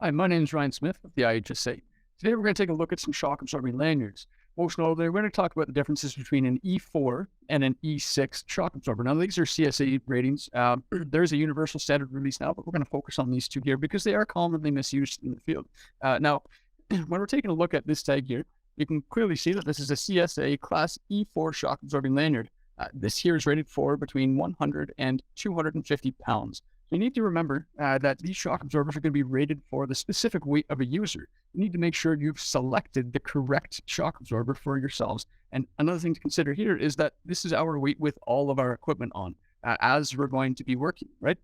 Hi, my name is Ryan Smith of the IHSA. Today we're going to take a look at some shock absorbing lanyards. Most notably, we're going to talk about the differences between an E4 and an E6 shock absorber. Now, these are CSA ratings. There's a universal standard release now, but we're going to focus on these two here because they are commonly misused in the field. Now, when we're taking a look at this tag here, you can clearly see that this is a CSA Class E4 shock absorbing lanyard. This here is rated for between 100 and 250 pounds. You need to remember that these shock absorbers are going to be rated for the specific weight of a user. You need to make sure you've selected the correct shock absorber for yourselves. And another thing to consider here is that this is our weight with all of our equipment on as we're going to be working, right?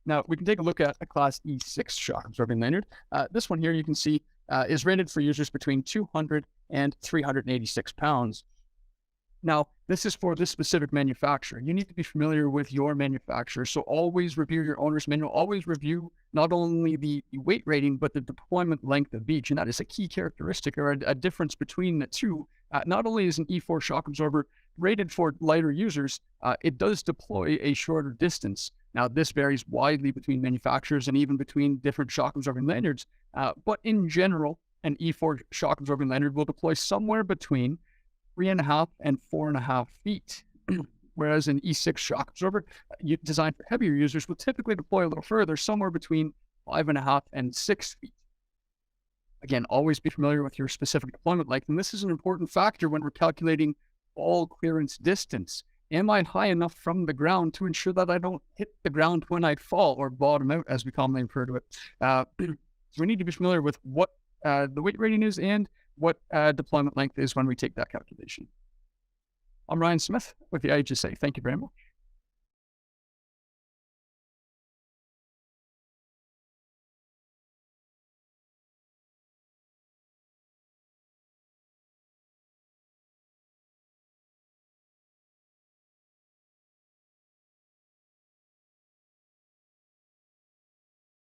Now, we can take a look at a Class E6 shock absorbing lanyard. This one here you can see is rated for users between 200 and 386 pounds. Now, this is for this specific manufacturer. You need to be familiar with your manufacturer. So always review your owner's manual. Always review not only the weight rating, but the deployment length of each. And that is a key characteristic or a difference between the two. Not only is an E4 shock absorber rated for lighter users, it does deploy a shorter distance. Now, this varies widely between manufacturers and even between different shock absorbing lanyards. But in general, an E4 shock absorbing lanyard will deploy somewhere between 3.5 and 4.5 feet, whereas an E6 shock absorber designed for heavier users will typically deploy a little further, somewhere between 5.5 and 6 feet. Again, always be familiar with your specific deployment length, and this is an important factor when we're calculating fall clearance distance. Am I high enough from the ground to ensure that I don't hit the ground when I fall, or bottom out, as we commonly refer to it? So we need to be familiar with what the weight rating is and what deployment length is when we take that calculation. I'm Ryan Smith with the IHSA. Thank you very much.